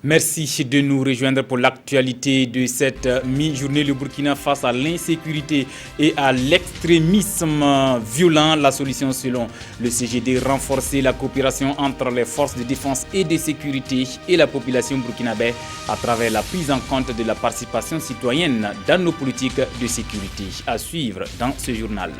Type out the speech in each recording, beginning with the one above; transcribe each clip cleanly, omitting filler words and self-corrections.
Merci de nous rejoindre pour l'actualité de cette mi-journée. Le Burkina face à l'insécurité et à l'extrémisme violent. La solution selon le CGD, renforcer la coopération entre les forces de défense et de sécurité et la population burkinabé à travers la prise en compte de la participation citoyenne dans nos politiques de sécurité. À suivre dans ce journal.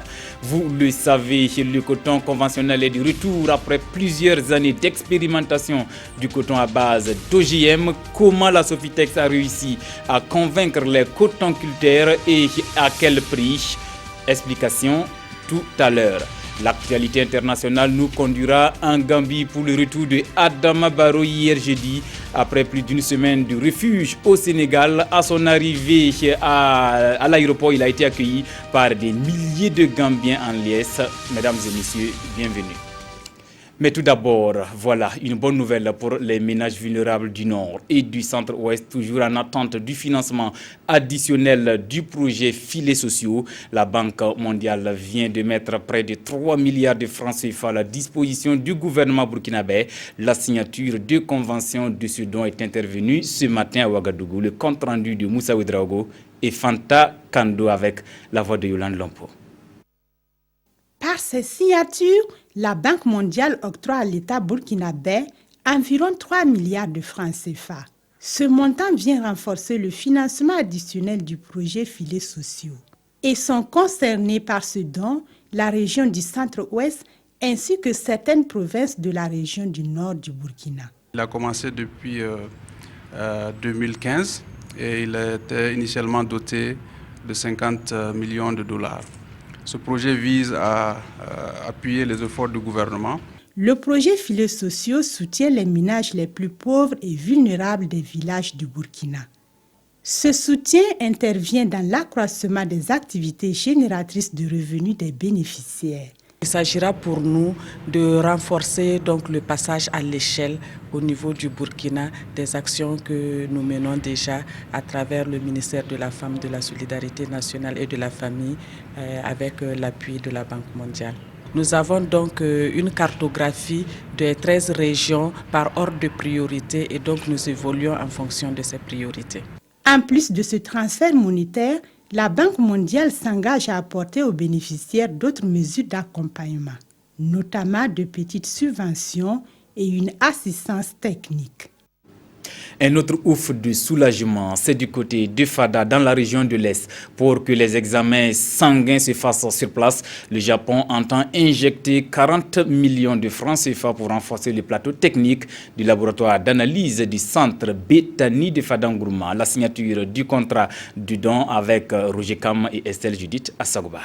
Vous le savez, le coton conventionnel est de retour après plusieurs années d'expérimentation du coton à base d'OGM. Comment la Sofitex a réussi à convaincre les cotonculteurs et à quel prix? Explication tout à l'heure. L'actualité internationale nous conduira en Gambie pour le retour de Adama Barrow hier jeudi. Après plus d'une semaine de refuge au Sénégal, à son arrivée à l'aéroport, il a été accueilli par des milliers de Gambiens en liesse. Mesdames et messieurs, bienvenue. Mais tout d'abord, voilà une bonne nouvelle pour les ménages vulnérables du Nord et du Centre-Ouest, toujours en attente du financement additionnel du projet Filets sociaux. La Banque mondiale vient de mettre près de 3 milliards de francs CFA à la disposition du gouvernement burkinabé. La signature de convention de ce don est intervenue ce matin à Ouagadougou. Le compte rendu de Moussa Ouedraogo et Fanta Kando avec la voix de Yolande Lompo. Par ces signatures, la Banque mondiale octroie à l'État burkinabé environ 3 milliards de francs CFA. Ce montant vient renforcer le financement additionnel du projet Filets sociaux. Et sont concernés par ce don la région du Centre-Ouest ainsi que certaines provinces de la région du Nord du Burkina. Il a commencé depuis 2015 et il était initialement doté de 50 millions de dollars. Ce projet vise à appuyer les efforts du gouvernement. Le projet Filets sociaux soutient les ménages les plus pauvres et vulnérables des villages du Burkina. Ce soutien intervient dans l'accroissement des activités génératrices de revenus des bénéficiaires. Il s'agira pour nous de renforcer donc le passage à l'échelle au niveau du Burkina, des actions que nous menons déjà à travers le ministère de la Femme, de la Solidarité nationale et de la Famille avec l'appui de la Banque mondiale. Nous avons donc une cartographie des 13 régions par ordre de priorité et donc nous évoluons en fonction de ces priorités. En plus de ce transfert monétaire, la Banque mondiale s'engage à apporter aux bénéficiaires d'autres mesures d'accompagnement, notamment de petites subventions et une assistance technique. Un autre ouf de soulagement, c'est du côté de Fada, dans la région de l'Est. Pour que les examens sanguins se fassent sur place, le Japon entend injecter 40 millions de francs CFA pour renforcer le plateau technique du laboratoire d'analyse du centre Betani de Fada Nkrumah. La signature du contrat du don avec Roger Kam et Estelle Judith Assagouba.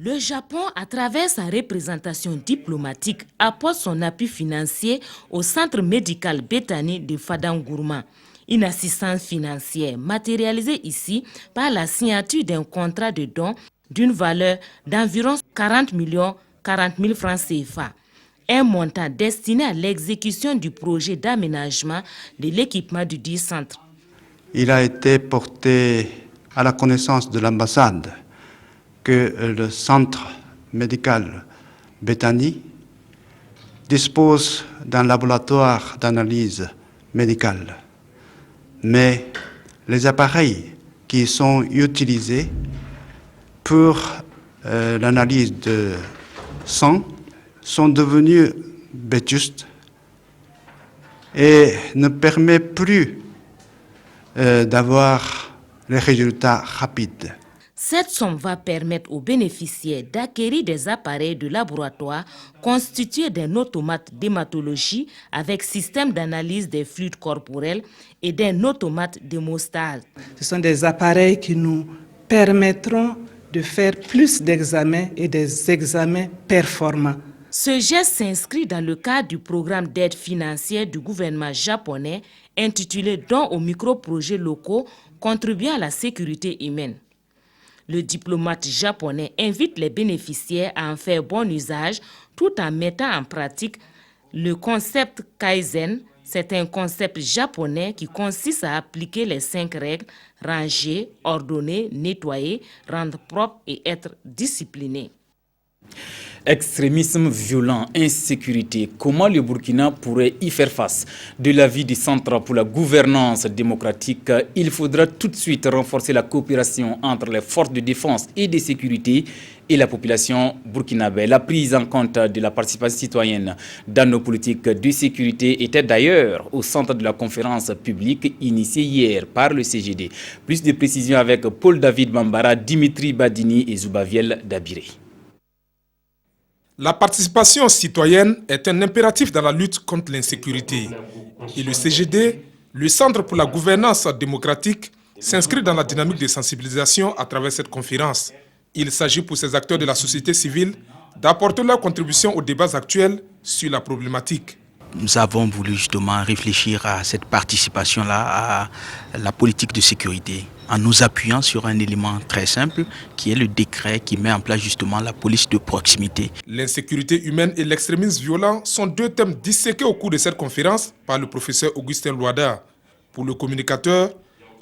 Le Japon, à travers sa représentation diplomatique, apporte son appui financier au centre médical Betani de Fada Nkrumah. Une assistance financière matérialisée ici par la signature d'un contrat de don d'une valeur d'environ 40 000 francs CFA. Un montant destiné à l'exécution du projet d'aménagement de l'équipement du dit centre. Il a été porté à la connaissance de l'ambassade que le centre médical Betani dispose d'un laboratoire d'analyse médicale. Mais les appareils qui sont utilisés pour l'analyse de sang sont devenus vétustes et ne permettent plus d'avoir les résultats rapides. Cette somme va permettre aux bénéficiaires d'acquérir des appareils de laboratoire constitués d'un automate d'hématologie avec système d'analyse des fluides corporels et d'un automate d'hémostase. Ce sont des appareils qui nous permettront de faire plus d'examens et des examens performants. Ce geste s'inscrit dans le cadre du programme d'aide financière du gouvernement japonais intitulé « Don aux micro-projets locaux contribuant à la sécurité humaine ». Le diplomate japonais invite les bénéficiaires à en faire bon usage tout en mettant en pratique le concept Kaizen. C'est un concept japonais qui consiste à appliquer les 5 règles: ranger, ordonner, nettoyer, rendre propre et être discipliné. Extrémisme violent, insécurité, comment le Burkina pourrait y faire face? De l'avis du Centre pour la gouvernance démocratique, il faudra tout de suite renforcer la coopération entre les forces de défense et de sécurité et la population burkinabé. La prise en compte de la participation citoyenne dans nos politiques de sécurité était d'ailleurs au centre de la conférence publique initiée hier par le CGD. Plus de précisions avec Paul-David Bambara, Dimitri Badini et Zoubaviel Dabiré. La participation citoyenne est un impératif dans la lutte contre l'insécurité. Et le CGD, le Centre pour la gouvernance démocratique, s'inscrit dans la dynamique de sensibilisation à travers cette conférence. Il s'agit pour ces acteurs de la société civile d'apporter leur contribution aux débats actuels sur la problématique. Nous avons voulu justement réfléchir à cette participation-là, à la politique de sécurité, en nous appuyant sur un élément très simple qui est le décret qui met en place justement la police de proximité. L'insécurité humaine et l'extrémisme violent sont deux thèmes disséqués au cours de cette conférence par le professeur Augustin Loada. Pour le communicateur,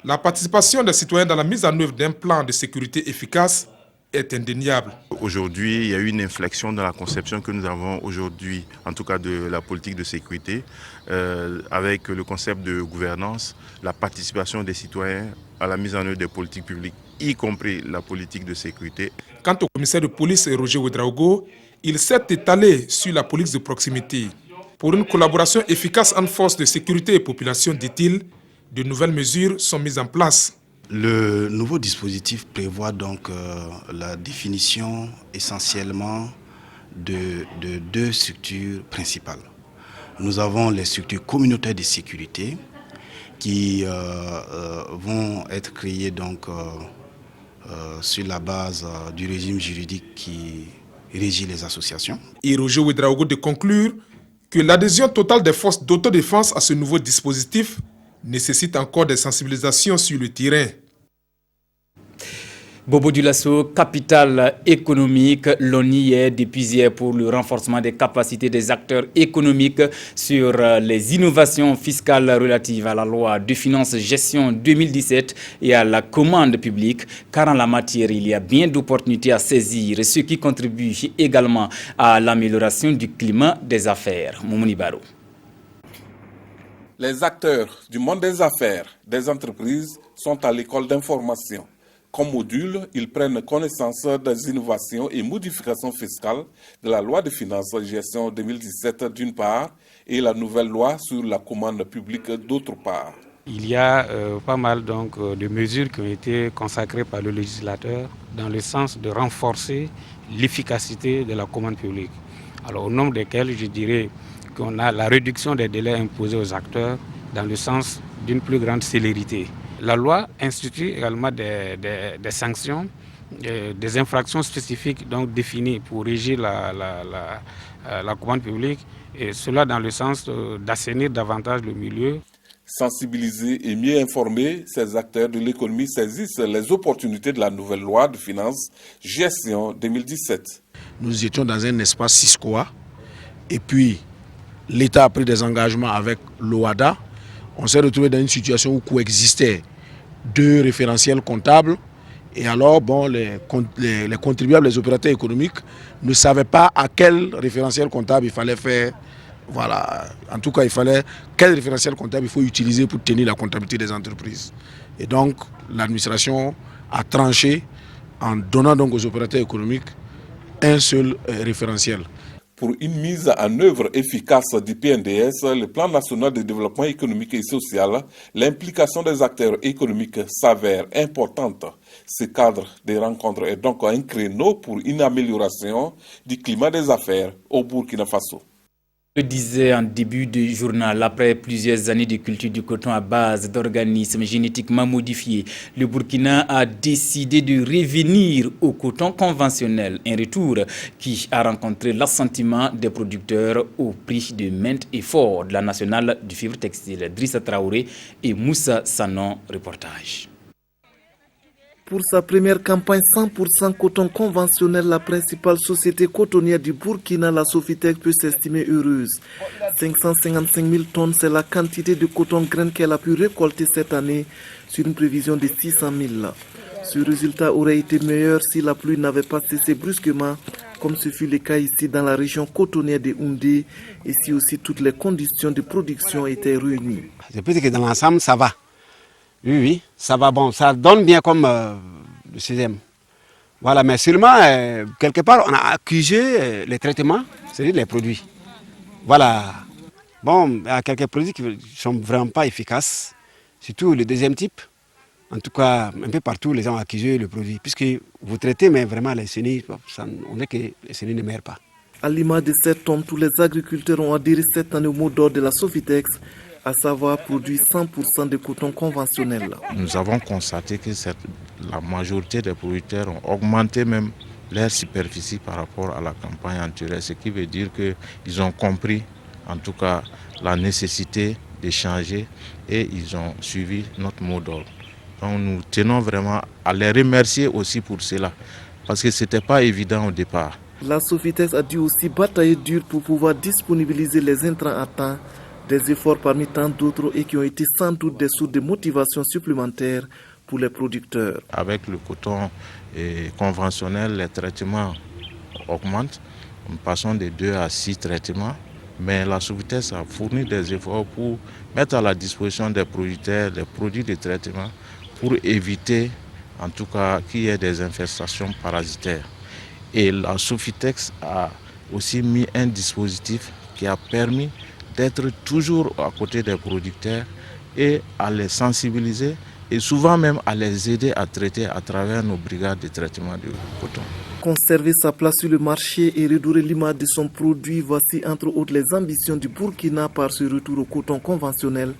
la participation des citoyens dans la mise en œuvre d'un plan de sécurité efficace est indéniable. Aujourd'hui, il y a eu une inflexion dans la conception que nous avons aujourd'hui, en tout cas de la politique de sécurité, avec le concept de gouvernance, la participation des citoyens à la mise en œuvre des politiques publiques, y compris la politique de sécurité. Quant au commissaire de police Roger Ouedraogo, il s'est étalé sur la police de proximité. Pour une collaboration efficace entre forces de sécurité et population, dit-il, de nouvelles mesures sont mises en place. Le nouveau dispositif prévoit donc la définition essentiellement de deux structures principales. Nous avons les structures communautaires de sécurité qui vont être créées donc, sur la base du régime juridique qui régit les associations. Et Roger Ouedraogo de conclure que l'adhésion totale des forces d'autodéfense à ce nouveau dispositif nécessite encore des sensibilisations sur le terrain. Bobo Dioulasso, capitale économique, l'on y est depuis hier pour le renforcement des capacités des acteurs économiques sur les innovations fiscales relatives à la loi de finances gestion 2017 et à la commande publique, car en la matière, il y a bien d'opportunités à saisir, ce qui contribue également à l'amélioration du climat des affaires. Moumouni Barou. Les acteurs du monde des affaires, des entreprises, sont à l'école d'information. Comme module, ils prennent connaissance des innovations et modifications fiscales de la loi de finances gestion 2017 d'une part et la nouvelle loi sur la commande publique d'autre part. Il y a pas mal donc, de mesures qui ont été consacrées par le législateur dans le sens de renforcer l'efficacité de la commande publique. Alors au nombre desquelles je dirais qu'on a la réduction des délais imposés aux acteurs dans le sens d'une plus grande célérité. La loi institue également des sanctions, des infractions spécifiques donc définies pour régir la commande publique, et cela dans le sens d'assainir davantage le milieu. Sensibiliser et mieux informer, ces acteurs de l'économie saisissent les opportunités de la nouvelle loi de finances gestion 2017. Nous étions dans un espace CISCOA et puis l'État a pris des engagements avec l'OADA. On s'est retrouvé dans une situation où coexistaient deux référentiels comptables et alors bon, les contribuables, les opérateurs économiques ne savaient pas à quel référentiel comptable il fallait faire. Voilà, en tout cas il fallait quel référentiel comptable il faut utiliser pour tenir la comptabilité des entreprises. Et donc l'administration a tranché en donnant donc aux opérateurs économiques un seul référentiel. Pour une mise en œuvre efficace du PNDS, le plan national de développement économique et social, l'implication des acteurs économiques s'avère importante. Ce cadre des rencontres est donc un créneau pour une amélioration du climat des affaires au Burkina Faso. Je le disais en début de journal, après plusieurs années de culture du coton à base d'organismes génétiquement modifiés, le Burkina a décidé de revenir au coton conventionnel, un retour qui a rencontré l'assentiment des producteurs au prix de maintes efforts de la nationale du fibre textile. Drissa Traoré et Moussa Sanon, reportage. Pour sa première campagne 100% coton conventionnel, la principale société cotonnière du Burkina, la Sofitec, peut s'estimer heureuse. 555 000 tonnes, c'est la quantité de coton graine qu'elle a pu récolter cette année sur une prévision de 600 000. Ce résultat aurait été meilleur si la pluie n'avait pas cessé brusquement comme ce fut le cas ici dans la région cotonnière de Houndé. Ici aussi, toutes les conditions de production étaient réunies. Je peux dire que dans l'ensemble, ça va. Oui, ça va bon. Ça donne bien comme le 6e. Voilà, mais seulement, quelque part, on a accusé les traitements, c'est-à-dire les produits. Voilà. Bon, il y a quelques produits qui ne sont vraiment pas efficaces, surtout le 2e type. En tout cas, un peu partout, les gens ont accusé le produit. Puisque vous traitez, mais vraiment, les chenilles, on est que les chenilles ne meurent pas. À l'image de cet homme, tous les agriculteurs ont adhéré cette année au mot d'ordre de la Sofitex, à savoir produire 100% de coton conventionnel. Nous avons constaté que la majorité des producteurs ont augmenté même leur superficie par rapport à la campagne antérieure, ce qui veut dire qu'ils ont compris en tout cas la nécessité de changer et ils ont suivi notre mot d'ordre. Donc nous tenons vraiment à les remercier aussi pour cela, parce que ce n'était pas évident au départ. La Sofitex a dû aussi batailler dur pour pouvoir disponibiliser les intrants à temps, des efforts parmi tant d'autres et qui ont été sans doute des sources de motivation supplémentaires pour les producteurs. Avec le coton conventionnel, les traitements augmentent. Nous passons de 2 à 6 traitements, mais la Sofitex a fourni des efforts pour mettre à la disposition des producteurs les produits de traitement pour éviter en tout cas qu'il y ait des infestations parasitaires. Et la Sofitex a aussi mis un dispositif qui a permis d'être toujours à côté des producteurs et à les sensibiliser et souvent même à les aider à traiter à travers nos brigades de traitement de coton. Conserver sa place sur le marché et redorer l'image de son produit, voici entre autres les ambitions du Burkina par ce retour au coton conventionnel.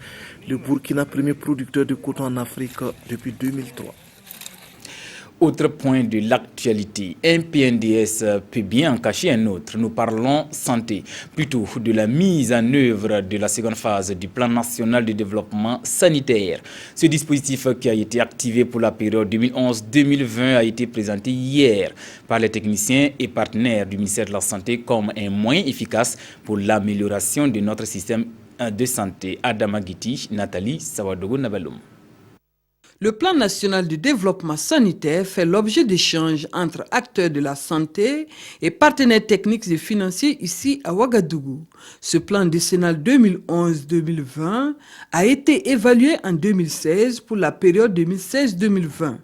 Le Burkina, premier producteur de coton en Afrique depuis 2003. Autre point de l'actualité, un PNDS peut bien en cacher un autre. Nous parlons santé, plutôt de la mise en œuvre de la seconde phase du plan national de développement sanitaire. Ce dispositif qui a été activé pour la période 2011-2020 a été présenté hier par les techniciens et partenaires du ministère de la Santé comme un moyen efficace pour l'amélioration de notre système de santé. Adama Giti, Nathalie Sawadogo Nabaloum. Le plan national de développement sanitaire fait l'objet d'échanges entre acteurs de la santé et partenaires techniques et financiers ici à Ouagadougou. Ce plan décennal 2011-2020 a été évalué en 2016 pour la période 2016-2020.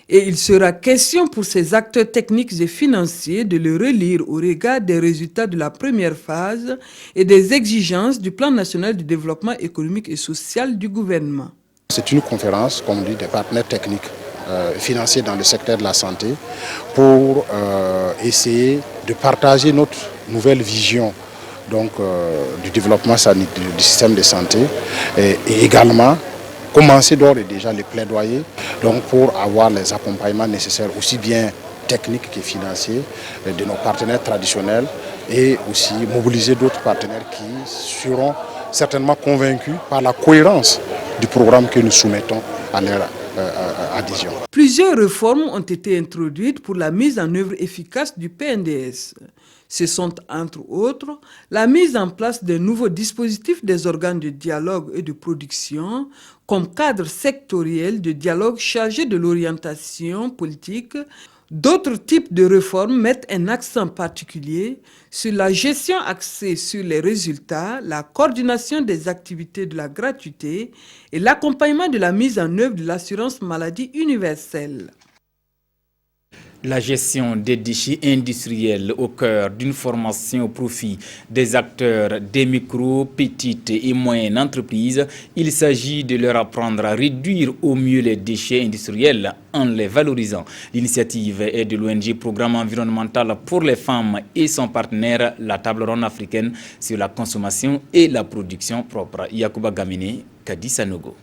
Et il sera question pour ces acteurs techniques et financiers de le relire au regard des résultats de la première phase et des exigences du plan national de développement économique et social du gouvernement. C'est une conférence, comme on dit, des partenaires techniques financiers dans le secteur de la santé pour essayer de partager notre nouvelle vision donc, du développement sanitaire, du système de santé et également commencer d'ores et déjà les plaidoyer donc, pour avoir les accompagnements nécessaires aussi bien techniques que financiers de nos partenaires traditionnels et aussi mobiliser d'autres partenaires qui seront certainement convaincus par la cohérence du programme que nous soumettons à leur adhésion. Plusieurs réformes ont été introduites pour la mise en œuvre efficace du PNDS. Ce sont entre autres la mise en place de nouveaux dispositifs des organes de dialogue et de production comme cadre sectoriel de dialogue chargé de l'orientation politique. D'autres types de réformes mettent un accent particulier sur la gestion axée sur les résultats, la coordination des activités de la gratuité et l'accompagnement de la mise en œuvre de l'assurance maladie universelle. La gestion des déchets industriels au cœur d'une formation au profit des acteurs des micro, petites et moyennes entreprises. Il s'agit de leur apprendre à réduire au mieux les déchets industriels en les valorisant. L'initiative est de l'ONG Programme environnemental pour les femmes et son partenaire, la Table ronde africaine sur la consommation et la production propre. Yacouba Gamine, Kadi Sanogo.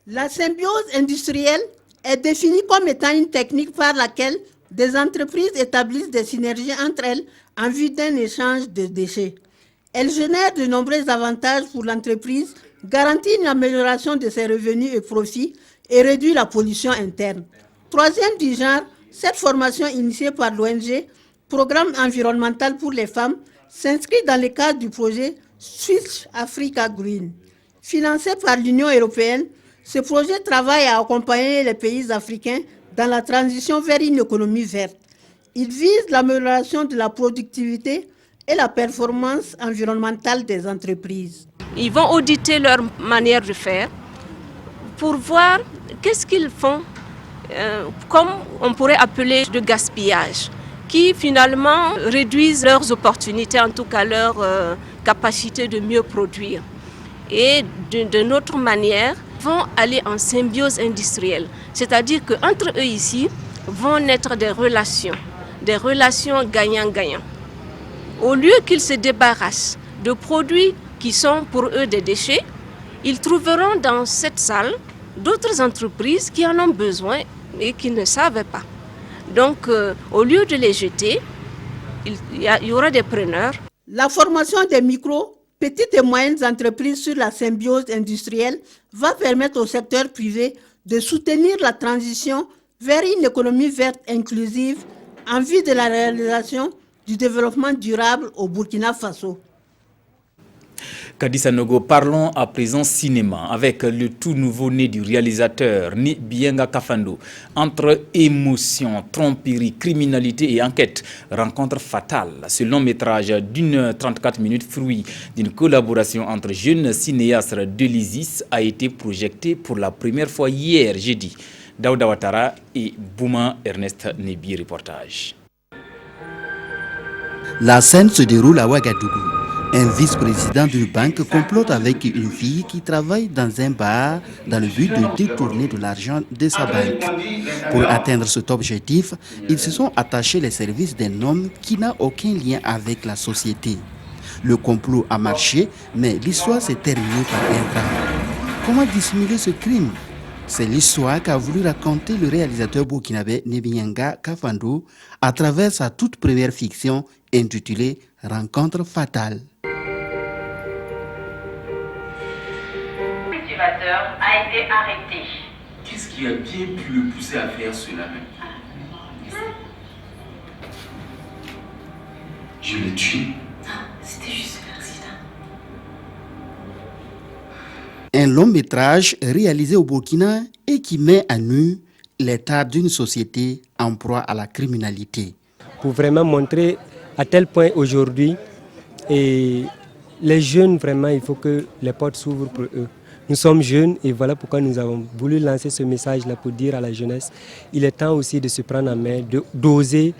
La symbiose industrielle est définie comme étant une technique par laquelle des entreprises établissent des synergies entre elles en vue d'un échange de déchets. Elle génère de nombreux avantages pour l'entreprise, garantit une amélioration de ses revenus et profits et réduit la pollution interne. Troisième du genre, cette formation initiée par l'ONG Programme environnemental pour les femmes s'inscrit dans le cadre du projet Switch Africa Green. Financé par l'Union européenne, ce projet travaille à accompagner les pays africains dans la transition vers une économie verte. Il vise l'amélioration de la productivité et la performance environnementale des entreprises. Ils vont auditer leur manière de faire pour voir qu'est-ce qu'ils font, comme on pourrait appeler de gaspillage, qui finalement réduisent leurs opportunités, en tout cas leur capacité de mieux produire. Et d'une autre manière, vont aller en symbiose industrielle, c'est-à-dire qu'entre eux ici vont naître des relations gagnant-gagnant. Au lieu qu'ils se débarrassent de produits qui sont pour eux des déchets, ils trouveront dans cette salle d'autres entreprises qui en ont besoin et qui ne savaient pas. Donc, au lieu de les jeter, il y aura des preneurs. La formation des micro, petites et moyennes entreprises sur la symbiose industrielle va permettre au secteur privé de soutenir la transition vers une économie verte inclusive en vue de la réalisation du développement durable au Burkina Faso. Kadissa Nogo, parlons à présent cinéma avec le tout nouveau né du réalisateur Ni Bienga Kafando. Entre émotion, tromperie, criminalité et enquête, rencontre fatale. Ce long métrage d'une 34 minutes, fruit d'une collaboration entre jeunes cinéastes de l'ISIS, a été projeté pour la première fois hier jeudi. Daouda Ouattara et Bouma Ernest Nebi, reportage. La scène se déroule à Ouagadougou. Un vice-président d'une banque complote avec une fille qui travaille dans un bar dans le but de détourner de l'argent de sa banque. Pour atteindre cet objectif, ils se sont attachés les services d'un homme qui n'a aucun lien avec la société. Le complot a marché, mais l'histoire s'est terminée par un drame. Comment dissimuler ce crime? C'est l'histoire qu'a voulu raconter le réalisateur burkinabé Nebienga Kafando à travers sa toute première fiction intitulée Rencontre fatale. Le cultivateur a été arrêté. Qu'est-ce qui a bien pu le pousser à faire cela même? Je l'ai tué. Non, c'était juste un accident. Un long métrage réalisé au Burkina et qui met à nu l'état d'une société en proie à la criminalité. Pour vraiment montrer à tel point aujourd'hui, et les jeunes, vraiment, il faut que les portes s'ouvrent pour eux. Nous sommes jeunes et voilà pourquoi nous avons voulu lancer ce message-là pour dire à la jeunesse, il est temps aussi de se prendre en main, d'oser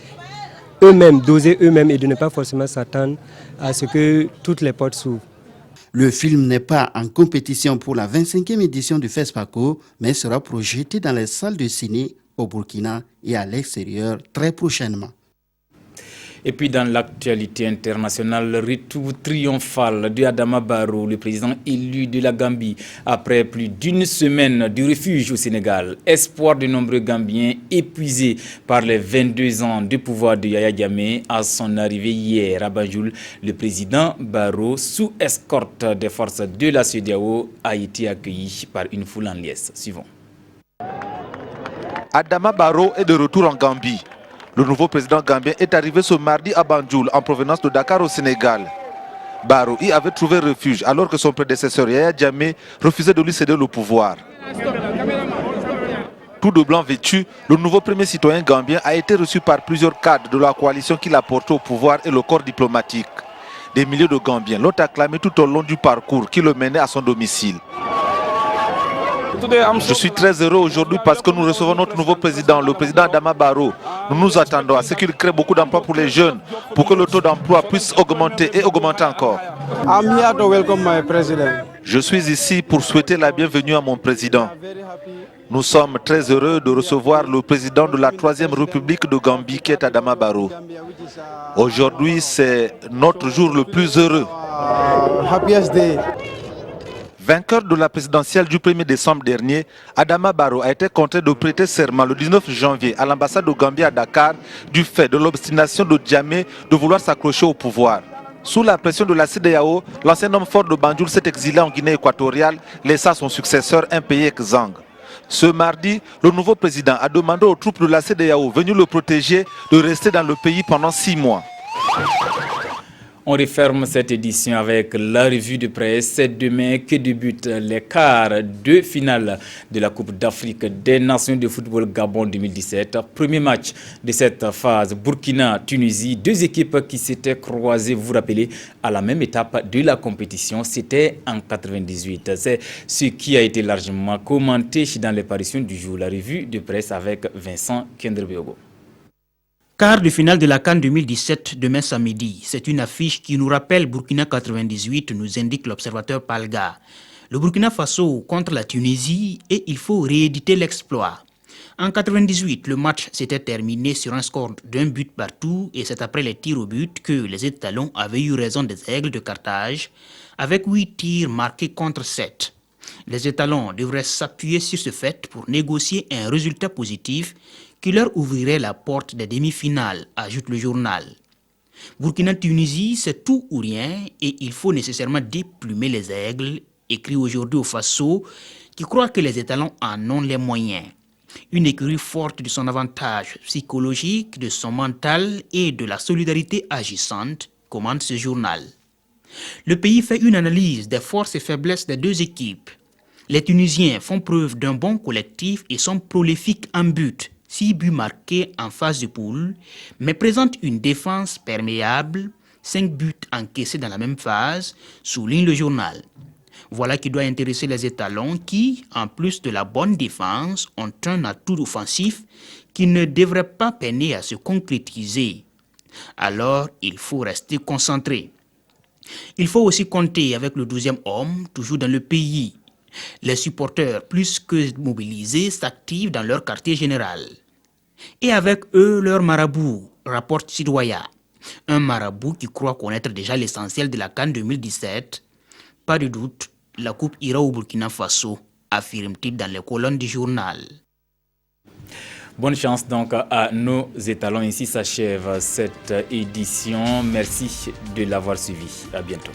eux-mêmes et de ne pas forcément s'attendre à ce que toutes les portes s'ouvrent. Le film n'est pas en compétition pour la 25e édition du FESPACO, mais sera projeté dans les salles de ciné au Burkina et à l'extérieur très prochainement. Et puis dans l'actualité internationale, le retour triomphal de Adama Barrow, le président élu de la Gambie, après plus d'une semaine de refuge au Sénégal. Espoir de nombreux Gambiens épuisés par les 22 ans de pouvoir de Yaya Jammeh. À son arrivée hier à Banjul, le président Barrow, sous escorte des forces de la CEDEAO, a été accueilli par une foule en liesse. Suivons. Adama Barrow est de retour en Gambie. Le nouveau président gambien est arrivé ce mardi à Banjul en provenance de Dakar au Sénégal. Barrow y avait trouvé refuge alors que son prédécesseur Yaya Jammeh refusait de lui céder le pouvoir. Tout de blanc vêtu, le nouveau premier citoyen gambien a été reçu par plusieurs cadres de la coalition qui l'a porté au pouvoir et le corps diplomatique. Des milliers de Gambiens l'ont acclamé tout au long du parcours qui le menait à son domicile. Je suis très heureux aujourd'hui parce que nous recevons notre nouveau président, le président Adama Barrow. Nous nous attendons à ce qu'il crée beaucoup d'emplois pour les jeunes, pour que le taux d'emploi puisse augmenter et augmenter encore. Je suis ici pour souhaiter la bienvenue à mon président. Nous sommes très heureux de recevoir le président de la 3e République de Gambie qui est Adama Barrow. Aujourd'hui, c'est notre jour le plus heureux. Vainqueur de la présidentielle du 1er décembre dernier, Adama Barrow a été contraint de prêter serment le 19 janvier à l'ambassade de Gambie à Dakar du fait de l'obstination de Jammeh de vouloir s'accrocher au pouvoir. Sous la pression de la CEDEAO, l'ancien homme fort de Banjul s'est exilé en Guinée équatoriale, laissant son successeur un pays exsangue. Ce mardi, le nouveau président a demandé aux troupes de la CEDEAO venues le protéger de rester dans le pays pendant 6 mois. On referme cette édition avec la revue de presse. C'est demain que débutent les quarts de finale de la Coupe d'Afrique des Nations de football Gabon 2017. Premier match de cette phase Burkina-Tunisie. Deux équipes qui s'étaient croisées, vous vous rappelez, à la même étape de la compétition. C'était en 98. C'est ce qui a été largement commenté dans les parutions du jour. La revue de presse avec Vincent Kendrebiogo. Quart de finale de la CAN 2017 demain samedi. C'est une affiche qui nous rappelle Burkina 98, nous indique l'observateur Palga. Le Burkina Faso contre la Tunisie et il faut rééditer l'exploit. En 98, le match s'était terminé sur un score d'1 but partout et c'est après les tirs au but que les étalons avaient eu raison des Aigles de Carthage avec 8 tirs marqués contre 7. Les étalons devraient s'appuyer sur ce fait pour négocier un résultat positif qui leur ouvrirait la porte des demi-finales, ajoute le journal. Burkina-Tunisie, c'est tout ou rien et il faut nécessairement déplumer les aigles, écrit aujourd'hui au Faso, qui croit que les étalons en ont les moyens. Une écurie forte de son avantage psychologique, de son mental et de la solidarité agissante, commande ce journal. Le pays fait une analyse des forces et faiblesses des deux équipes. Les Tunisiens font preuve d'un bon collectif et sont prolifiques en but. 6 buts marqués en phase de poule, mais présentent une défense perméable, 5 buts encaissés dans la même phase, souligne le journal. Voilà qui doit intéresser les étalons qui, en plus de la bonne défense, ont un atout offensif qui ne devrait pas peiner à se concrétiser. Alors, il faut rester concentré. Il faut aussi compter avec le 12e homme, toujours dans le pays. Les supporters, plus que mobilisés, s'activent dans leur quartier général. Et avec eux, leur marabout, rapporte Sidoya. Un marabout qui croit connaître déjà l'essentiel de la CAN 2017. Pas de doute, la coupe ira au Burkina Faso, affirme-t-il dans les colonnes du journal. Bonne chance donc à nos étalons. Ici s'achève cette édition. Merci de l'avoir suivi. À bientôt.